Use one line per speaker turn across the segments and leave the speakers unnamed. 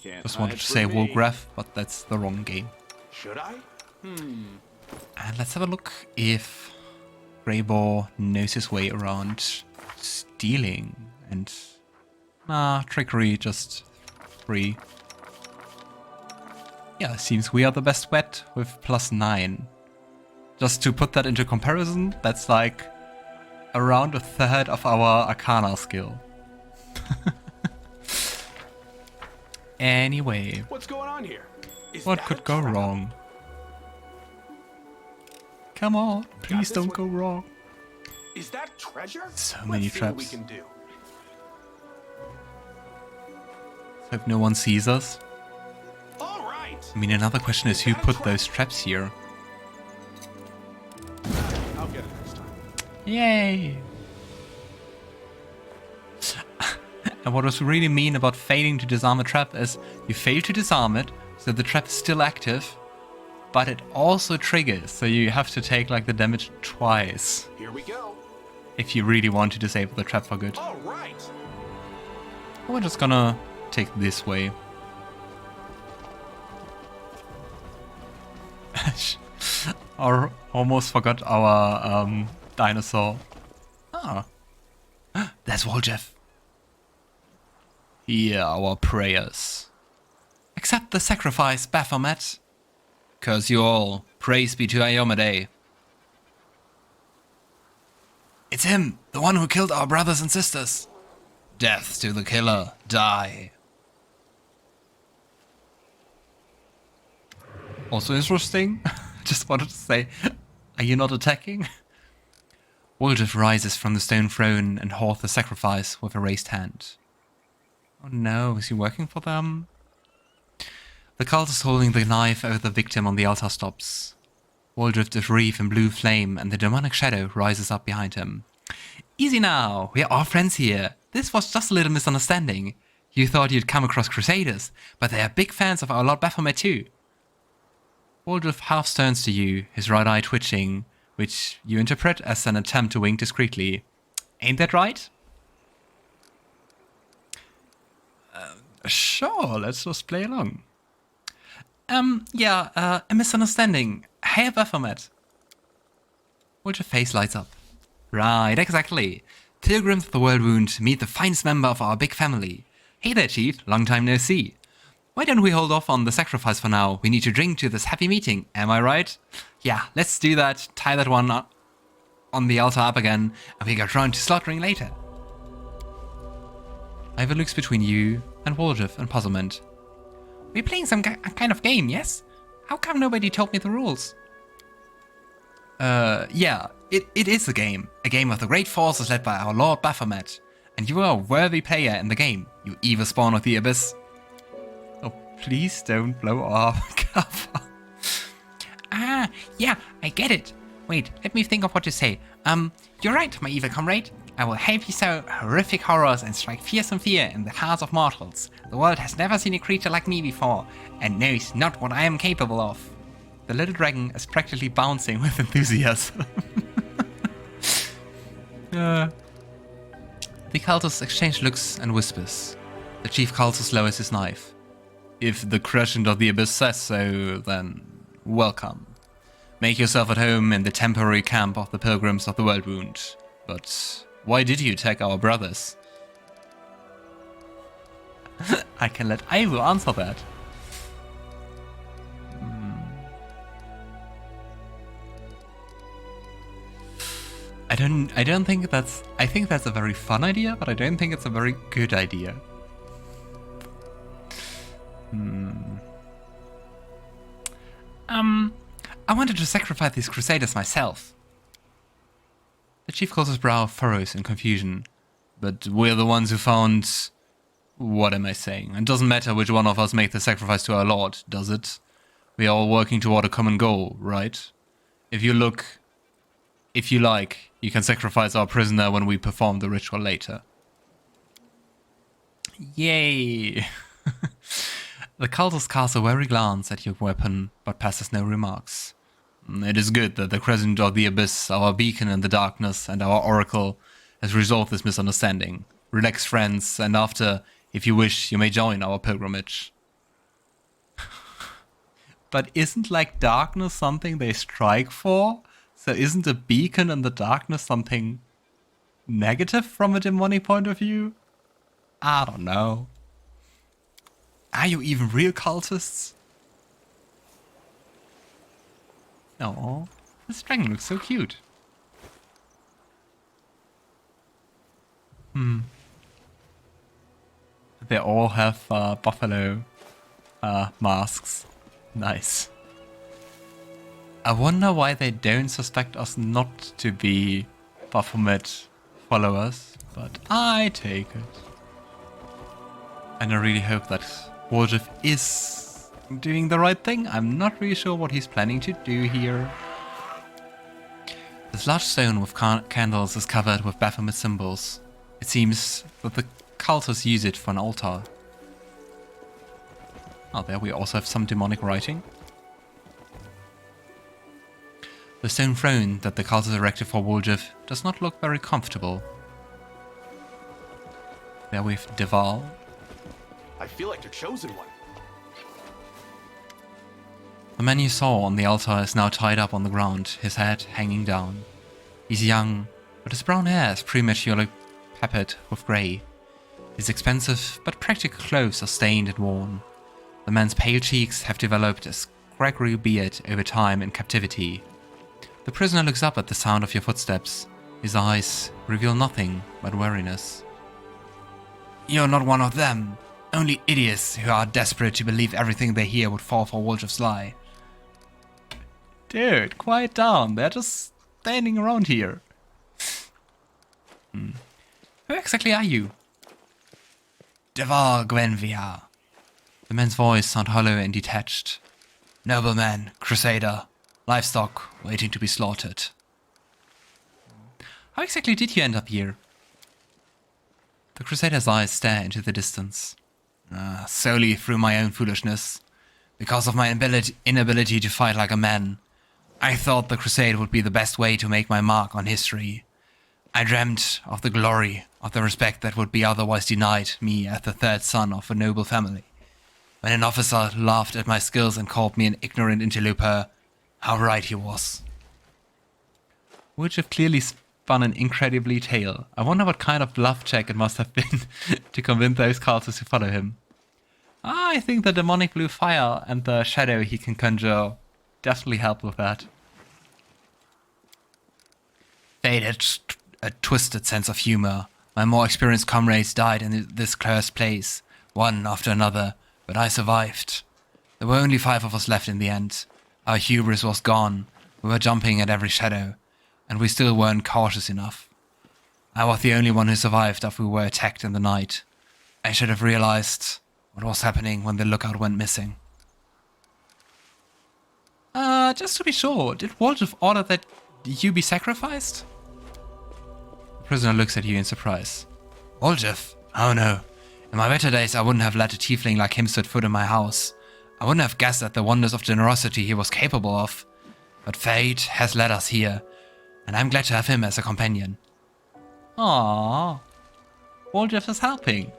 Just wanted to say Wolgraf, but that's the wrong game.
Should I?
And let's have a look if Greybor knows his way around stealing and... Nah, trickery, just 3. Yeah, seems we are the best bet with +9. Just to put that into comparison, that's like around a third of our Arcana skill. Anyway,
What's going on here?
what could go wrong? Come on, please don't go wrong.
Is that treasure?
So many
Let's see what we
traps.
can do.
Hope no one sees us.
All right.
I mean, another question is who put those traps here?
I'll get it next time.
Yay! And what was really mean about failing to disarm a trap is you fail to disarm it, so the trap is still active, but it also triggers, so you have to take like the damage twice
Here we go.
if you really want to disable the trap for good.
All right.
We're just gonna take this way. Or almost forgot our dinosaur. Ah, there's Woljif. Hear our prayers. Accept the sacrifice, Baphomet. Curse you all. Praise be to iomedae. It's him, the one who killed our brothers and sisters. Death to the killer. Die. Also interesting. Just wanted to say, are you not attacking? Woljif rises from the stone throne and holds the sacrifice with a raised hand. Oh no, is he working for them? The cultist holding the knife over the victim on the altar stops. Woljif is wreathed in blue flame and the demonic shadow rises up behind him. Easy now, we are all friends here. This was just a little misunderstanding. You thought you'd come across Crusaders, but they are big fans of our Lord Baphomet too. Woljif half turns to you, his right eye twitching, which you interpret as an attempt to wink discreetly. Ain't that right? Sure, let's just play along. A misunderstanding. Hey, Baphomet. Woljif's face lights up. Right, exactly. Pilgrims of the Worldwound, meet the finest member of our big family. Hey there, Chief. Long time no see. Why don't we hold off on the sacrifice for now? We need to drink to this happy meeting, am I right? Yeah, let's do that. Tie that one up on the altar up again, and we get round to slaughtering later. Iva looks between you and Woljif in puzzlement. We're playing some kind of game, yes? How come nobody told me the rules? Yeah, it is a game. A game of the great forces led by our Lord Baphomet. And you are a worthy player in the game, you evil spawn of the abyss. Oh, please don't blow our cover. Ah, yeah, I get it. Wait, let me think of what to say. You're right, my evil comrade. I will help you sow horrific horrors and strike fearsome fear in the hearts of mortals. The world has never seen a creature like me before, and knows not what I am capable of. The little dragon is practically bouncing with enthusiasm. The cultist exchange looks and whispers. The chief cultist lowers his knife. If the Crescent of the Abyss says so, then welcome. Make yourself at home in the temporary camp of the Pilgrims of the Worldwound. But why did you attack our brothers? I can let Ivo answer that. I don't think that's... I think that's a very fun idea, but I don't think it's a very good idea. I wanted to sacrifice these crusaders myself. The chief cultist's brow furrows in confusion. But we're the ones who found... What am I saying? It doesn't matter which one of us make the sacrifice to our lord, does it? We are all working toward a common goal, right? If you like, you can sacrifice our prisoner when we perform the ritual later. Yay! The cultist casts a wary glance at your weapon, but passes no remarks. It is good that the Crescent of the Abyss, our beacon in the darkness, and our oracle, has resolved this misunderstanding. Relax, friends, and after, if you wish, you may join our pilgrimage. But isn't like darkness something they strike for? So isn't a beacon in the darkness something negative from a demonic point of view? I don't know. Are you even real cultists? Oh, this dragon looks so cute. They all have buffalo masks. Nice. I wonder why they don't suspect us not to be Baphomet followers, but I take it. And I really hope that Woljif is doing the right thing. I'm not really sure what he's planning to do here. This large stone with candles is covered with Baphomet symbols. It seems that the cultists use it for an altar. Oh, there we also have some demonic writing. The stone throne that the cultists erected for Woljif does not look very comfortable. There we have Deval.
I feel like the chosen one.
The man you saw on the altar is now tied up on the ground, his head hanging down. He's young, but his brown hair is prematurely peppered with grey. His expensive but practical clothes are stained and worn. The man's pale cheeks have developed a scraggly beard over time in captivity. The prisoner looks up at the sound of your footsteps. His eyes reveal nothing but weariness. You're not one of them. Only idiots who are desperate to believe everything they hear would fall for Woljif's lie. Dude, quiet down. They're just standing around here. Who exactly are you? Devar Gwenvia. The man's voice sounded hollow and detached. Nobleman, crusader, livestock waiting to be slaughtered. How exactly did you end up here? The crusader's eyes stare into the distance. Solely through my own foolishness. Because of my inability to fight like a man. I thought the crusade would be the best way to make my mark on history. I dreamt of the glory, of the respect that would be otherwise denied me as the third son of a noble family. When an officer laughed at my skills and called me an ignorant interloper, how right he was. Woljif clearly spun an incredibly tale. I wonder what kind of bluff check it must have been to convince those cultists to follow him. I think the demonic blue fire and the shadow he can conjure definitely help with that. Fate had a twisted sense of humor. My more experienced comrades died in this cursed place, one after another, but I survived. There were only 5 of us left in the end. Our hubris was gone. We were jumping at every shadow, and we still weren't cautious enough. I was the only one who survived after we were attacked in the night. I should have realized what was happening when the lookout went missing. Just to be sure, did Woljif order that you be sacrificed? The prisoner looks at you in surprise. Woljif? Oh no. In my better days, I wouldn't have let a tiefling like him set foot in my house. I wouldn't have guessed at the wonders of generosity he was capable of. But fate has led us here, and I'm glad to have him as a companion. Aww. Woljif is helping.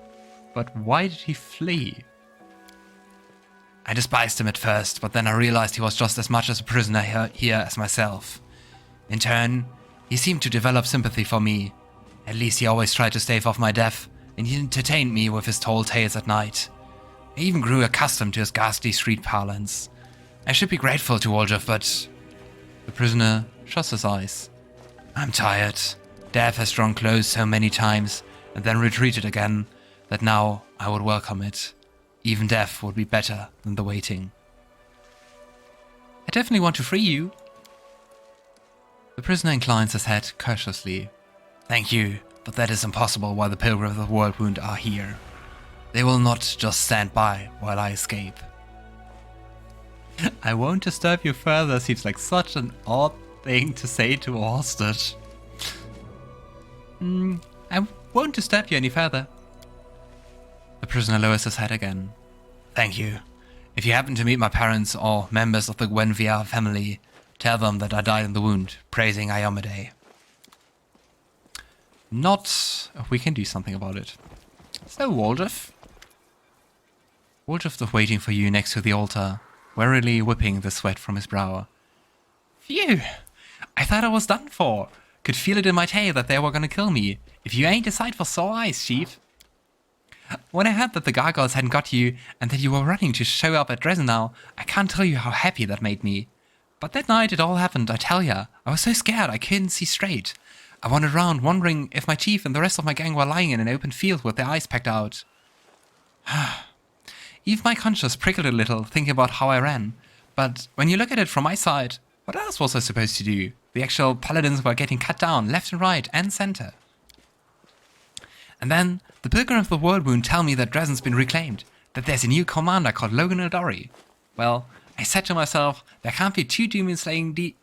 But why did he flee? I despised him at first, but then I realized he was just as much as a prisoner here as myself. In turn, he seemed to develop sympathy for me. At least he always tried to stave off my death, and he entertained me with his tall tales at night. I even grew accustomed to his ghastly street parlance. I should be grateful to Woljif, but... The prisoner shuts his eyes. I'm tired. Death has drawn close so many times, and then retreated again, that now I would welcome it. Even death would be better than the waiting. I definitely want to free you. The prisoner inclines his head cautiously. Thank you, but that is impossible while the pilgrims of Worldwound are here. They will not just stand by while I escape. I won't disturb you further seems like such an odd thing to say to a hostage. I won't disturb you any further. The prisoner lowers his head again. Thank you. If you happen to meet my parents or members of the Gwenvia family, tell them that I died in the wound, praising iomedae. Not... We can do something about it. So, Woljif? Woljif is waiting for you next to the altar. wearily whipping the sweat from his brow. Phew! I thought I was done for. Could feel it in my tail that they were gonna kill me. If you ain't a sight for sore eyes, Chief. When I heard that the gargoyles hadn't got you, and that you were running to show up at Dresden now, I can't tell you how happy that made me. But that night it all happened, I tell ya. I was so scared I couldn't see straight. I wandered around wondering if my chief and the rest of my gang were lying in an open field with their eyes pecked out. Even my conscience prickled a little, thinking about how I ran. But when you look at it from my side, what else was I supposed to do? The actual paladins were getting cut down left and right and center. And then the Pilgrim of the Worldwound tell me that Dresden's been reclaimed, that there's a new commander called Logan Aldori. Well, I said to myself, there can't be two demon-slaying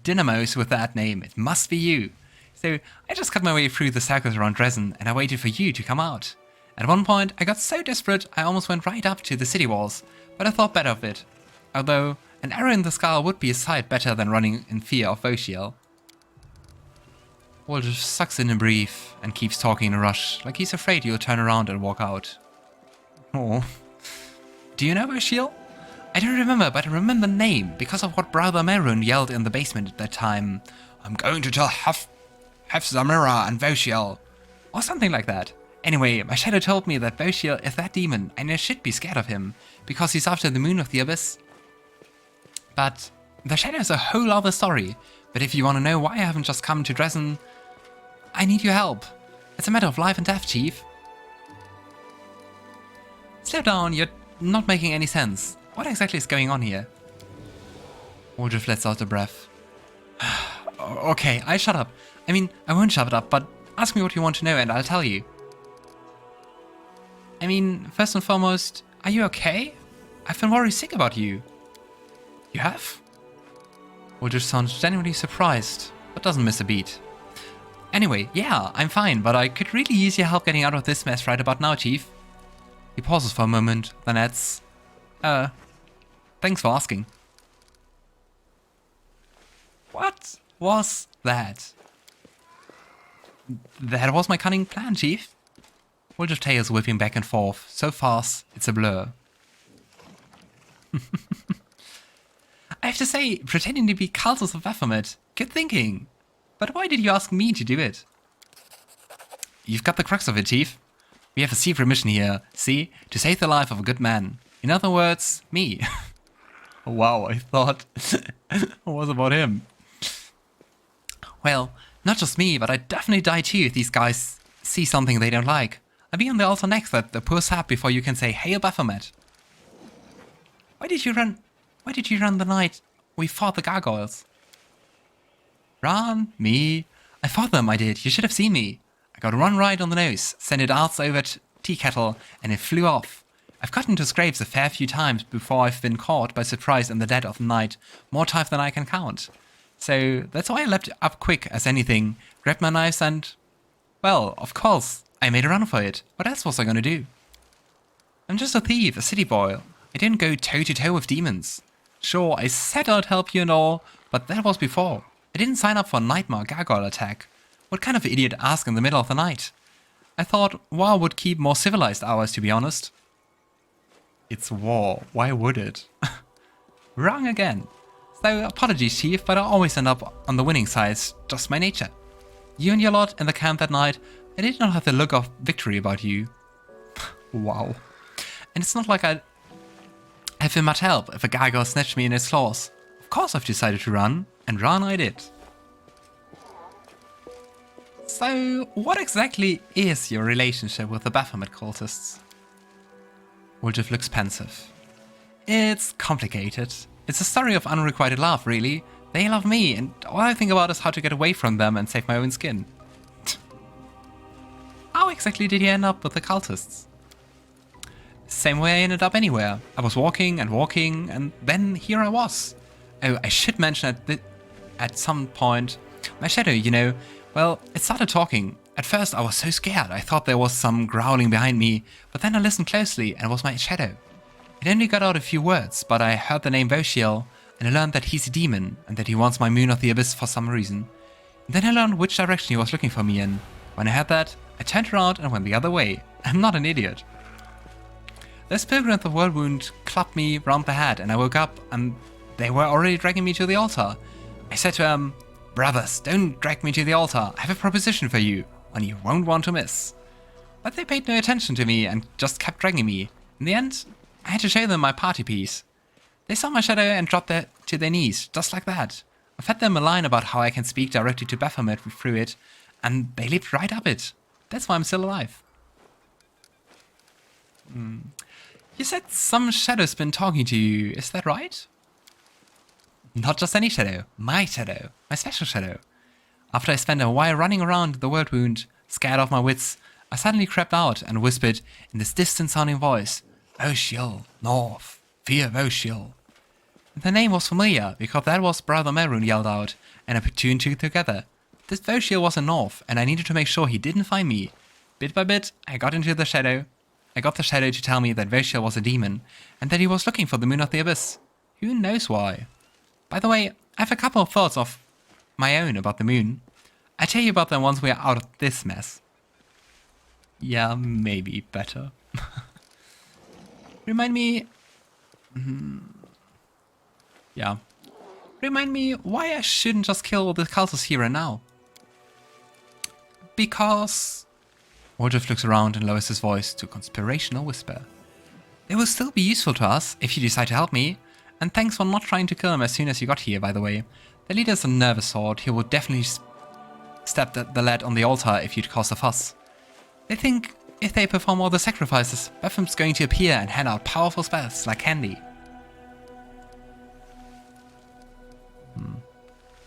dynamos with that name, it must be you. So I just cut my way through the circles around Dresden and I waited for you to come out. At one point I got so desperate I almost went right up to the city walls, but I thought better of it. Although an arrow in the skull would be a sight better than running in fear of Voshiel. Woljif sucks in a brief and keeps talking in a rush, like he's afraid you'll turn around and walk out. Oh. Do you know Voshiel? I don't remember, but I remember the name because of what Brother Merun yelled in the basement at that time. I'm going to tell Zamira and Voshiel. Or something like that. Anyway, my shadow told me that Voshiel is that demon and I should be scared of him, because he's after the moon of the abyss. But the shadow is a whole other story. But if you want to know why I haven't just come to Dresden, I need your help. It's a matter of life and death, Chief. Slow down, you're not making any sense. What exactly is going on here? Woljif lets out a breath. Okay, I'll shut up. I mean, I won't shut it up, but ask me what you want to know and I'll tell you. I mean, first and foremost, are you okay? I've been worried sick about you. You have? Woljif sounds genuinely surprised, but doesn't miss a beat. Anyway, yeah, I'm fine, but I could really use your help getting out of this mess right about now, Chief. He pauses for a moment, then adds, thanks for asking. What was that? That was my cunning plan, Chief. Woljif's tail is whipping back and forth, so fast, it's a blur. I have to say, pretending to be Cultus of Baphomet, good thinking. But why did you ask me to do it? You've got the crux of it, Chief. We have a secret mission here, see? To save the life of a good man. In other words, me. Wow, I thought it was about him. Well, not just me, but I'd definitely die too if these guys see something they don't like. I'll be on the altar next at the poor sap before you can say, Hail Baphomet. Why did you run the night we fought the gargoyles? Run? Me? I fought them, I did. You should have seen me. I got one right on the nose, sent it arts over tea kettle, and it flew off. I've got into scrapes a fair few times before I've been caught by surprise in the dead of the night, more times than I can count. So that's why I leapt up quick as anything, grabbed my knives and... Well, of course, I made a run for it. What else was I gonna do? I'm just a thief, a city boy. I didn't go toe-to-toe with demons. Sure, I said I'd help you and all, but that was before. I didn't sign up for a nightmare gargoyle attack. What kind of idiot asked in the middle of the night? I thought war would keep more civilized hours, to be honest. It's war. Why would it? Wrong again. So, apologies, Chief, but I always end up on the winning side. Just my nature. You and your lot in the camp that night, I did not have the look of victory about you. Wow. And it's not like I'd have been much help if a gargoyle snatched me in its claws. Of course I've decided to run, and run I did. So, what exactly is your relationship with the Baphomet cultists? Woljif looks pensive. It's complicated. It's a story of unrequited love, really. They love me, and all I think about is how to get away from them and save my own skin. How exactly did you end up with the cultists? Same way I ended up anywhere. I was walking, and then here I was. Oh, I should mention at some point, my shadow, you know, well, it started talking. At first I was so scared, I thought there was some growling behind me, but then I listened closely and it was my shadow. It only got out a few words, but I heard the name Voshiel, and I learned that he's a demon, and that he wants my moon of the abyss for some reason. And then I learned which direction he was looking for me in. When I heard that, I turned around and went the other way. I'm not an idiot. Those pilgrims of Worldwound clapped me round the head, and I woke up, and they were already dragging me to the altar. I said to them, "Brothers, don't drag me to the altar. I have a proposition for you, one you won't want to miss." But they paid no attention to me and just kept dragging me. In the end, I had to show them my party piece. They saw my shadow and dropped to their knees, just like that. I fed them a line about how I can speak directly to Baphomet through it, and they leaped right up it. That's why I'm still alive. You said some shadow's been talking to you, is that right? Not just any shadow, my special shadow. After I spent a while running around the Worldwound, scared of my wits, I suddenly crept out and whispered in this distant-sounding voice, "Voshil, north, fear Voshil." The name was familiar, because that was Brother Melrune yelled out, and I put two and two together. This Voshil was in north, and I needed to make sure he didn't find me. Bit by bit, I got the shadow to tell me that Voshil was a demon, and that he was looking for the Moon of the Abyss. Who knows why? By the way, I have a couple of thoughts of my own about the moon. I'll tell you about them once we are out of this mess. Yeah, maybe better. Remind me why I shouldn't just kill the cultists here and now. Because... Woljif looks around and lowers his voice to a conspirational whisper. They will still be useful to us if you decide to help me. And thanks for not trying to kill him as soon as you got here, by the way. The leader's a nervous sort. He will definitely stab the lad on the altar if you'd cause a fuss. They think if they perform all the sacrifices, Baphomet's going to appear and hand out powerful spells like candy.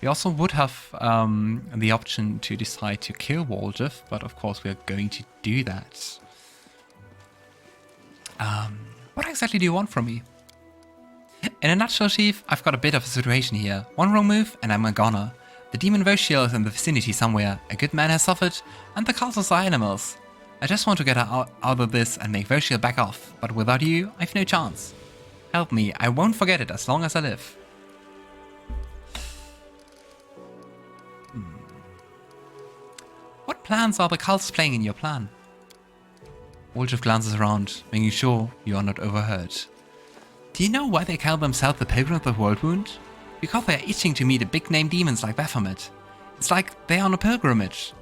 We also would have the option to decide to kill Woljif, but of course we are going to do that. What exactly do you want from me? In a nutshell, Chief, I've got a bit of a situation here. One wrong move and I'm a goner. The demon Voshil is in the vicinity somewhere, a good man has suffered, and the cultists are animals. I just want to get out of this and make Voshil back off, but without you, I've no chance. Help me, I won't forget it as long as I live. What plans are the cults playing in your plan? Woljif glances around, making sure you are not overheard. Do you know why they call themselves the Pilgrims of Worldwound? Because they are itching to meet big-name demons like Baphomet. It's like they are on a pilgrimage.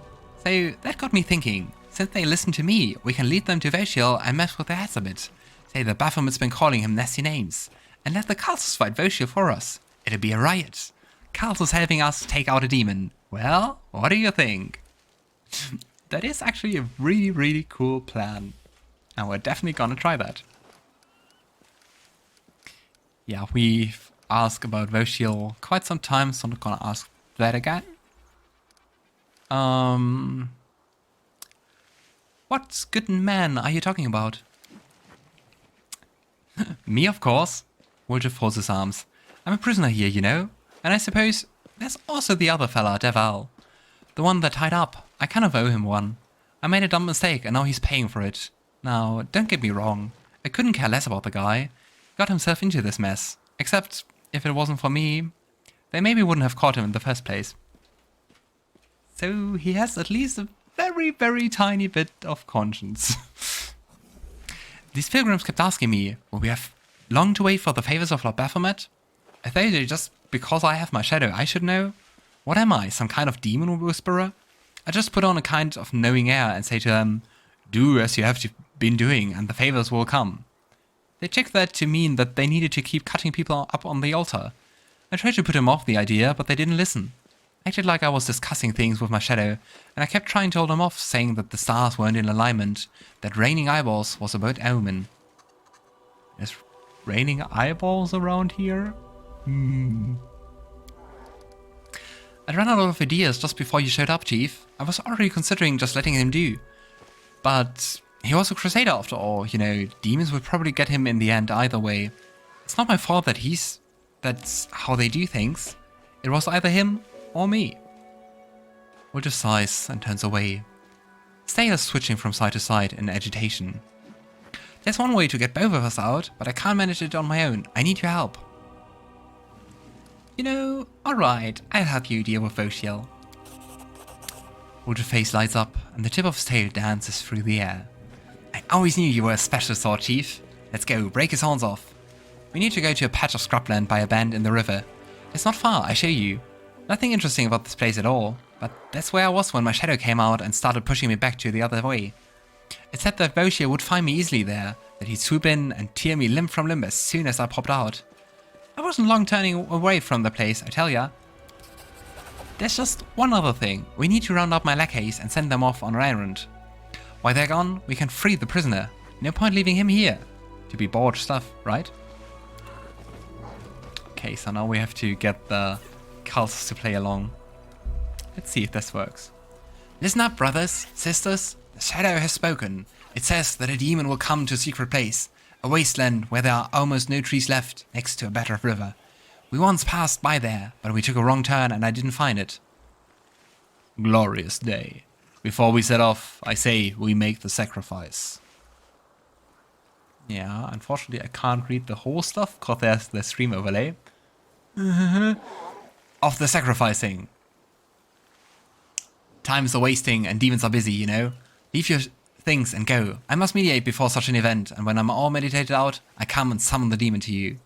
So that got me thinking, since they listen to me, we can lead them to Voshil and mess with their heads a bit. Say that Baphomet's been calling him nasty names. And let the cultists fight Voshil for us. It'll be a riot. Cultists helping us take out a demon. Well, what do you think? That is actually a really, really cool plan. And we're definitely gonna try that. Yeah, we've asked about Voshil quite some time, so I'm not gonna ask that again. What good man are you talking about? Me, of course. Woljif folds his arms. I'm a prisoner here, you know? And I suppose there's also the other fella, Deval. The one that tied up. I kind of owe him one. I made a dumb mistake and now he's paying for it. Now, don't get me wrong. I couldn't care less about the guy. He got himself into this mess. Except, if it wasn't for me, they maybe wouldn't have caught him in the first place. So he has at least a very, very tiny bit of conscience. These pilgrims kept asking me, will we have long to wait for the favors of Lord Baphomet? I thought just because I have my shadow I should know? What am I, some kind of demon whisperer? I just put on a kind of knowing air and say to them, do as you have been doing and the favors will come. They took that to mean that they needed to keep cutting people up on the altar. I tried to put them off the idea, but they didn't listen. I acted like I was discussing things with my shadow, and I kept trying to hold them off, saying that the stars weren't in alignment, that raining eyeballs was a bad omen. There's raining eyeballs around here? I ran out of ideas just before you showed up, Chief. I was already considering just letting him do. But he was a crusader after all, you know, demons would probably get him in the end either way. It's not my fault that that's how they do things. It was either him or me. Woljif sighs and turns away. Seelah is switching from side to side in agitation. There's one way to get both of us out, but I can't manage it on my own. I need your help. You know, alright, I'll help you deal with Voshil. Woljif's face lights up, and the tip of his tail dances through the air. I always knew you were a special sort, Chief. Let's go, break his horns off. We need to go to a patch of scrubland by a bend in the river. It's not far, I show you. Nothing interesting about this place at all, but that's where I was when my shadow came out and started pushing me back to the other way. It said that Voshir would find me easily there, that he'd swoop in and tear me limb from limb as soon as I popped out. I wasn't long turning away from the place, I tell ya. There's just one other thing. We need to round up my lackeys and send them off on an errand. While they're gone, we can free the prisoner. No point leaving him here. To be bored stuff, right? Okay, so now we have to get the cultists to play along. Let's see if this works. Listen up, brothers, sisters. The shadow has spoken. It says that a demon will come to a secret place. A wasteland where there are almost no trees left, next to a bed of river. We once passed by there, but we took a wrong turn and I didn't find it. Glorious day. Before we set off, I say we make the sacrifice. Yeah, unfortunately I can't read the whole stuff because there's the stream overlay. Of the sacrificing. Times are wasting and demons are busy, you know. Leave your things and go. I must mediate before such an event, and when I'm all meditated out, I come and summon the demon to you.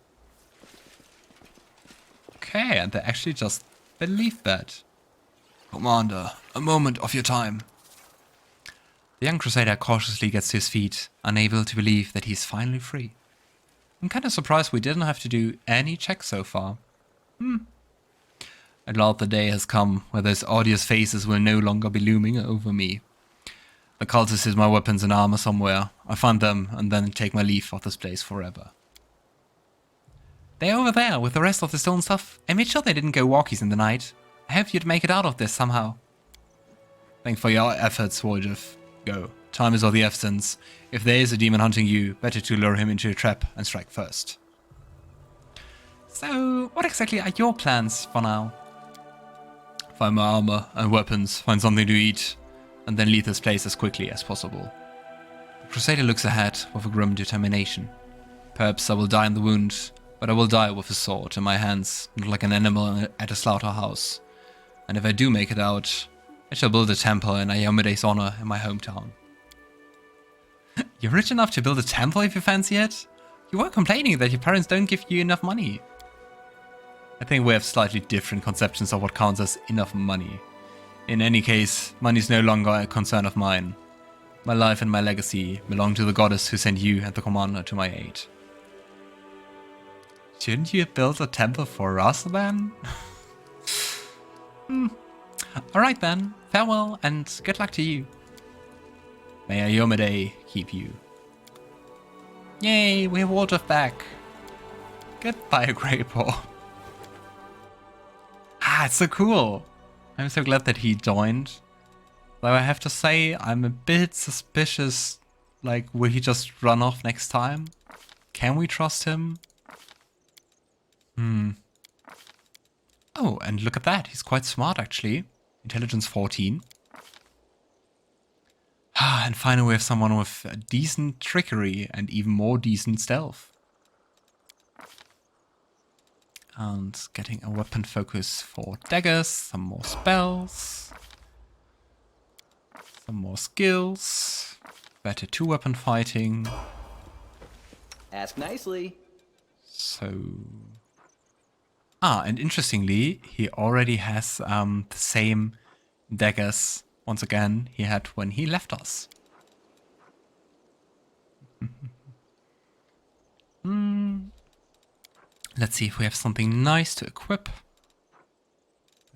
Okay, and they actually just believe that. Commander, a moment of your time. The young crusader cautiously gets to his feet, unable to believe that he's finally free. I'm kind of surprised we didn't have to do any checks so far. I'm glad the day has come where those odious faces will no longer be looming over me. The cultists hid my weapons and armor somewhere. I find them and then take my leave of this place forever. They're over there with the rest of the stone stuff. I made sure they didn't go walkies in the night. I hope you'd make it out of this somehow. Thanks for your efforts, Woljif. Go. Time is of the essence. If there is a demon hunting you, better to lure him into a trap and strike first. So, what exactly are your plans for now? Find my armor and weapons, find something to eat, and then leave this place as quickly as possible. The Crusader looks ahead with a grim determination. Perhaps I will die in the wound, but I will die with a sword in my hands, not like an animal at a slaughterhouse. And if I do make it out, I shall build a temple in Iomedae's honor in my hometown. You're rich enough to build a temple if you fancy it? You were complaining that your parents don't give you enough money. I think we have slightly different conceptions of what counts as enough money. In any case, money is no longer a concern of mine. My life and my legacy belong to the goddess who sent you and the commander to my aid. Shouldn't you build a temple for us then? Alright then, farewell and good luck to you. May iomedae keep you. Yay, we have Woljif back. Goodbye, Greybor. It's so cool. I'm so glad that he joined. Though I have to say, I'm a bit suspicious. Like, will he just run off next time? Can we trust him? Oh, and look at that. He's quite smart, actually. Intelligence 14. And finally we have someone with a decent trickery and even more decent stealth. And getting a weapon focus for daggers, some more spells, some more skills, better two-weapon fighting.
Ask nicely.
So... and interestingly, he already has the same daggers, once again, he had when he left us. Let's see if we have something nice to equip.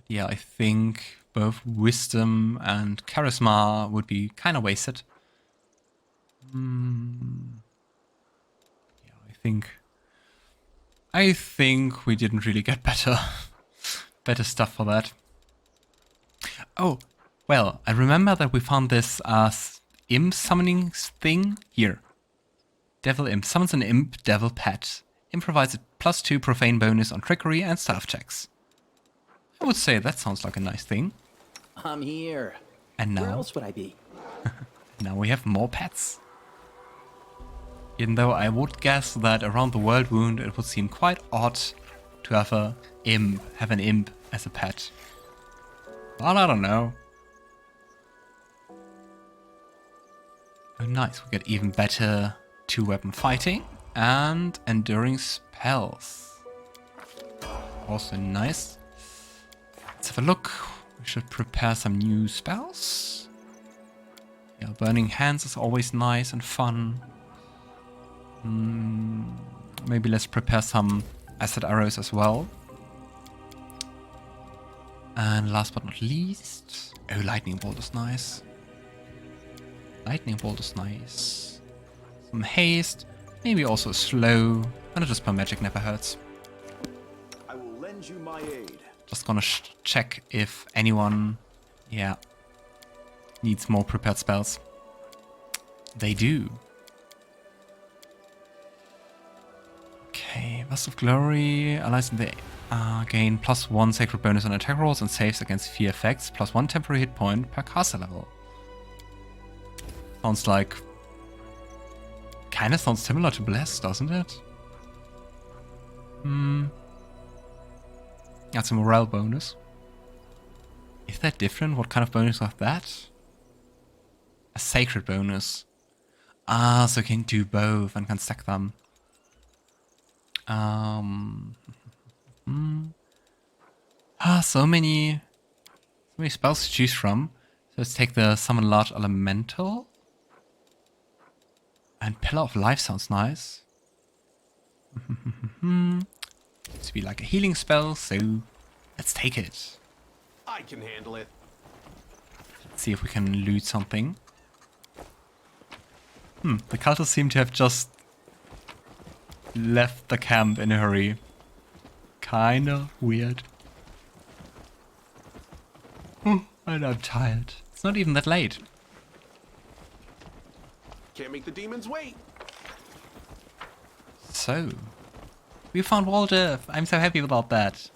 Yeah, I think both Wisdom and Charisma would be kind of wasted. Yeah, I think we didn't really get better stuff for that. Oh, well, I remember that we found this imp summoning thing here. Devil imp summons an imp devil pet. Imp provides a +2 profane bonus on trickery and stealth checks. I would say that sounds like a nice thing.
I'm here.
And now,
Where else would I be?
now we have more pets. Even though I would guess that around the Worldwound it would seem quite odd to have an imp as a pet. But I don't know. Oh nice, we get even better two-weapon fighting. And enduring spells. Also nice. Let's have a look. We should prepare some new spells. Yeah, Burning Hands is always nice and fun. Maybe let's prepare some acid arrows as well. And last but not least... Oh, Lightning Bolt is nice. Lightning Bolt is nice. Some haste. Maybe also slow. And a Dispel Magic never hurts.
I will lend you my aid.
Just gonna check if anyone... Yeah. Needs more prepared spells. They do. Okay, Vast of Glory. Allies in the gain +1 sacred bonus on attack rolls and saves against fear effects, +1 temporary hit point per caster level. Sounds like... Kinda sounds similar to Bless, doesn't it? That's a morale bonus. Is that different? What kind of bonus was that? A sacred bonus. Ah, so you can do both and can stack them. So many spells to choose from. So let's take the Summon Large Elemental. And Pillar of Life sounds nice. To be like a healing spell, so let's take it.
I can handle it.
Let's see if we can loot something. The cultists seem to have just left the camp in a hurry. Kinda weird. And I'm tired. It's not even that late.
Can't make the demons wait.
So, we found Woljif. I'm so happy about that.